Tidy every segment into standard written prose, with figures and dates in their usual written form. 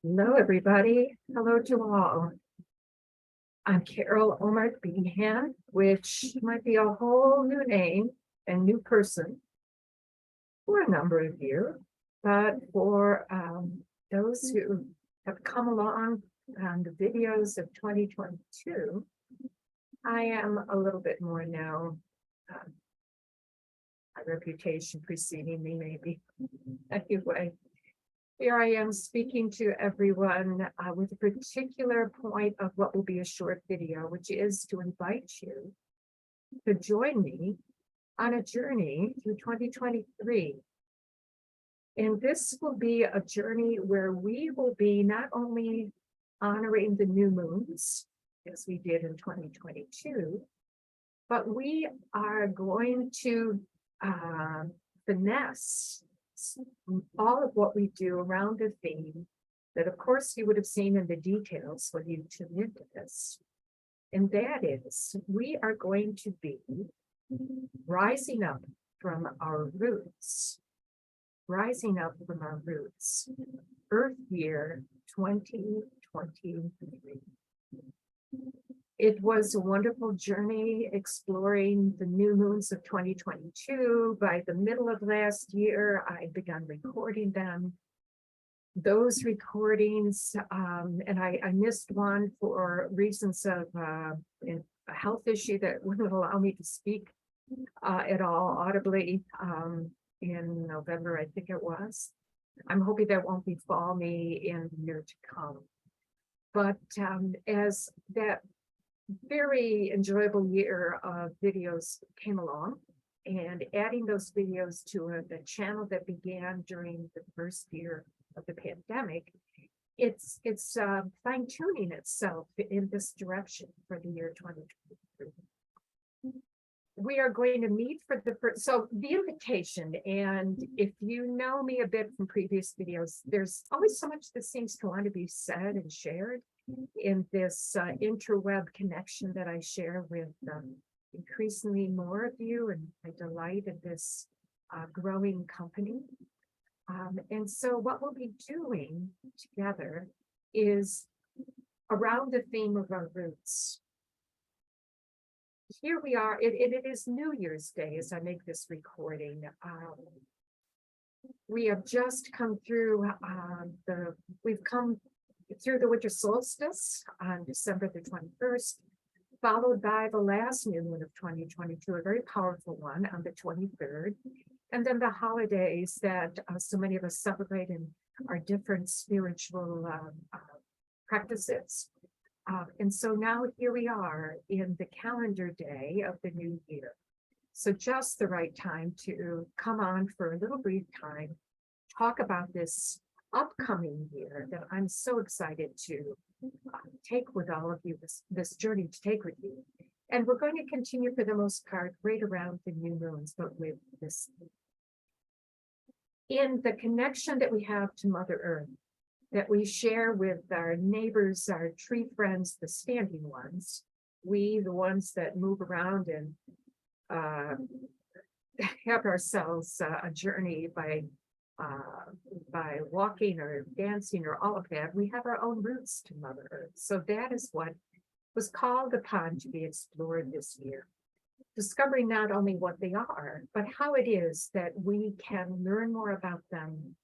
Hello, everybody. Hello to all. I'm Carol Omar Behan, which might be a whole new name and new person for a number of you. But for those who have come along on the videos of 2022, I am a little bit more now. My reputation preceding me, maybe. Anyway. Here I am speaking to everyone with a particular point of what will be a short video, which is to invite you to join me on a journey through 2023. And this will be a journey where we will be not only honoring the new moons, as we did in 2022, but we are going to finesse all of what we do around a theme that, of course, you would have seen in the details when you tuned into this. And that is, we are going to be rising up from our roots, Earth Year 2023. It was a wonderful journey exploring the new moons of 2022. By the middle of last year, I began recording them. Those recordings, and I missed one for reasons of a health issue that wouldn't allow me to speak at all audibly in November, I think it was. I'm hoping that won't befall me in the year to come. But as that very enjoyable year of videos came along, and adding those videos to the channel that began during the first year of the pandemic, it's fine-tuning itself in this direction for the year 2023. We are going to meet for the first, so the invitation, and if you know me a bit from previous videos, there's always so much that seems to want to be said and shared in this interweb connection that I share with increasingly more of you, and I delight in this growing company. And so what we'll be doing together is around the theme of our roots. Here we are, it is New Year's Day as I make this recording. We have just come through we've come through the winter solstice on December the 21st, followed by the last new moon of 2022, a very powerful one on the 23rd, and then the holidays that so many of us celebrate in our different spiritual practices. And so now here we are in the calendar day of the new year. So just the right time to come on for a little brief time, talk about this upcoming year that I'm so excited to take with all of you, this journey to take with you. And we're going to continue for the most part right around the new moons, but with this. In the connection that we have to Mother Earth, that we share with our neighbors, our tree friends, the standing ones, we, the ones that move around and have ourselves a journey by walking or dancing or all of that, we have our own roots to Mother Earth. So that is what was called upon to be explored this year. Discovering not only what they are, but how it is that we can learn more about them,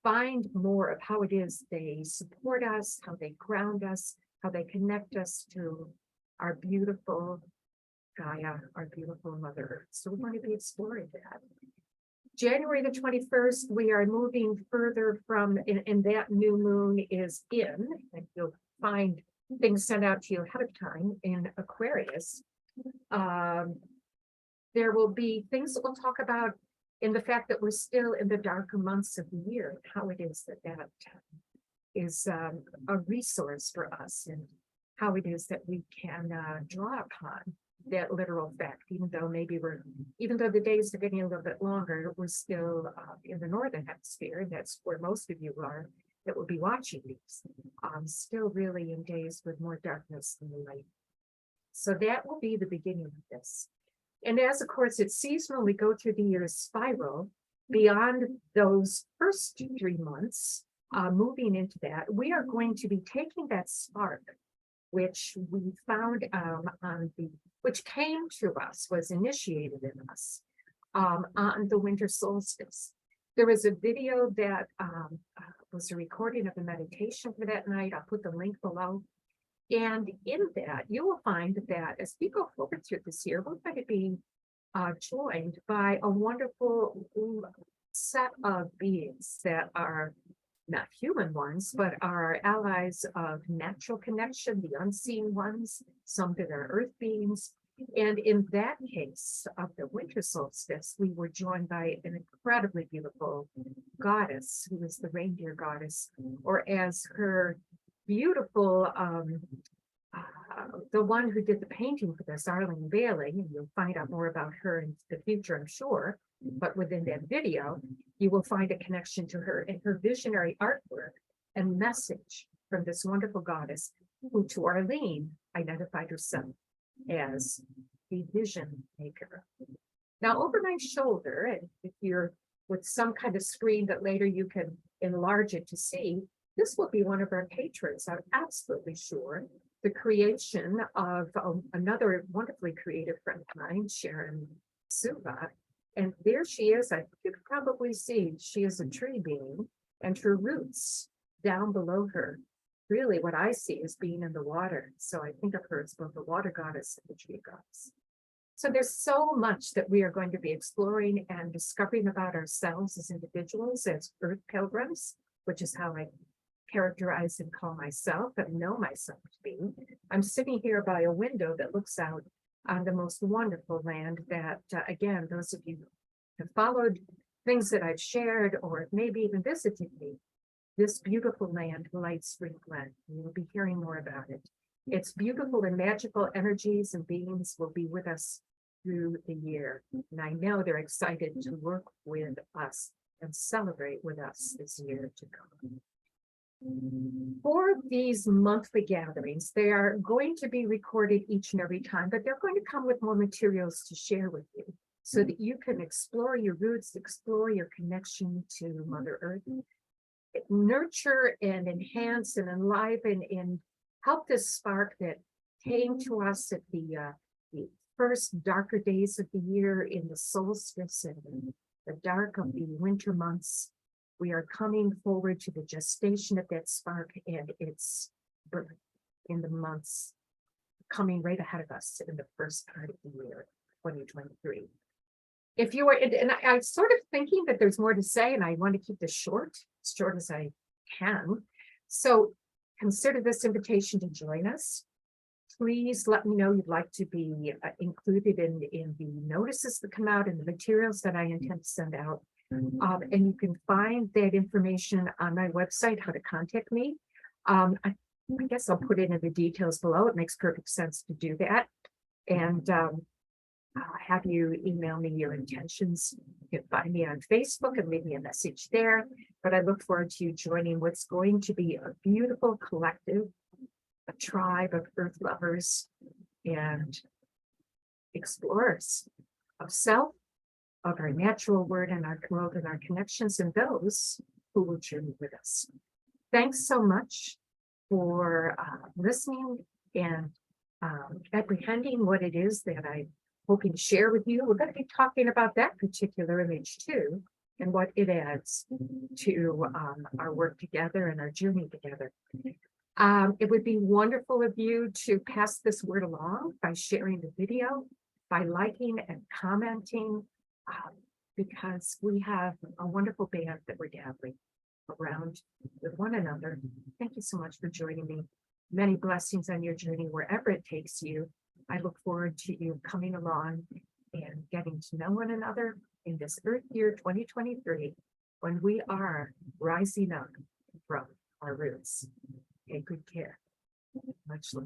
find more of how it is they support us, how they ground us, how they connect us to our beautiful Gaia, our beautiful Mother Earth. So we're going to be exploring that. January the 21st, we are moving further from, and that new moon is in, and you'll find things sent out to you ahead of time in Aquarius. There will be things that we'll talk about in the fact that we're still in the darker months of the year, how it is that is a resource for us, and how it is that we can draw upon that literal fact, even though the days are getting a little bit longer, we're still in the northern hemisphere, and that's where most of you are that will be watching these, still really in days with more darkness than the light. So that will be the beginning of this. And as, of course, it's seasonal, we go through the year's spiral. Beyond those first 3 months, moving into that, we are going to be taking that spark, which we found which came to us, was initiated in us on the winter solstice. There was a video that was a recording of a meditation for that night. I'll put the link below. And in that, you will find that as we go forward through this year, we're going to be joined by a wonderful set of beings that are not human ones, but are allies of natural connection, the unseen ones, some that are earth beings. And in that case of the winter solstice, we were joined by an incredibly beautiful goddess, who is the reindeer goddess, or as her beautiful, the one who did the painting for this, Arlene Bailey, and you'll find out more about her in the future, I'm sure. But within that video, you will find a connection to her and her visionary artwork and message from this wonderful goddess, who to Arlene identified herself as the vision maker. Now, over my shoulder, and if you're with some kind of screen that later you can enlarge it to see, this will be one of our patrons, I'm absolutely sure. The creation of another wonderfully creative friend of mine, Sharon Suva. And there she is. I think you can probably see she is a tree being, and her roots down below her. Really, what I see is being in the water. So I think of her as both the water goddess and the tree goddess. So there's so much that we are going to be exploring and discovering about ourselves as individuals, as earth pilgrims, which is how I characterize and call myself and know myself to be. I'm sitting here by a window that looks out on the most wonderful land that, again, those of you who have followed things that I've shared or maybe even visited me, this beautiful land, Light Spring Glen. You will be hearing more about it. Its beautiful and magical energies and beings will be with us through the year. And I know they're excited to work with us and celebrate with us this year to come. For these monthly gatherings, they are going to be recorded each and every time, but they're going to come with more materials to share with you so that you can explore your roots, explore your connection to Mother Earth, nurture and enhance and enliven and help this spark that came to us at the first darker days of the year in the solstice and the dark of the winter months. We are coming forward to the gestation of that spark and its birth in the months coming right ahead of us in the first part of the year, 2023. If you are, and I'm sort of thinking that there's more to say, and I want to keep this short, as short as I can. So consider this invitation to join us. Please let me know you'd like to be included in the notices that come out and the materials that I intend to send out. And you can find that information on my website, how to contact me. I guess I'll put it in the details below. It makes perfect sense to do that. And I'll have you email me your intentions. You can find me on Facebook and leave me a message there. But I look forward to you joining what's going to be a beautiful collective, a tribe of earth lovers and explorers of self, of our natural world and our connections, and those who will journey with us. Thanks so much for listening and apprehending what it is that I'm hoping to share with you. We're going to be talking about that particular image too, and what it adds to our work together and our journey together. It would be wonderful of you to pass this word along by sharing the video, by liking and commenting, because we have a wonderful band that we're gathering around with one another. Thank you so much for joining me. Many blessings on your journey, wherever it takes you. I look forward to you coming along and getting to know one another in this Earth Year 2023, when we are rising up from our roots. Take good care. Much love.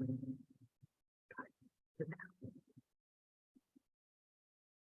Good night.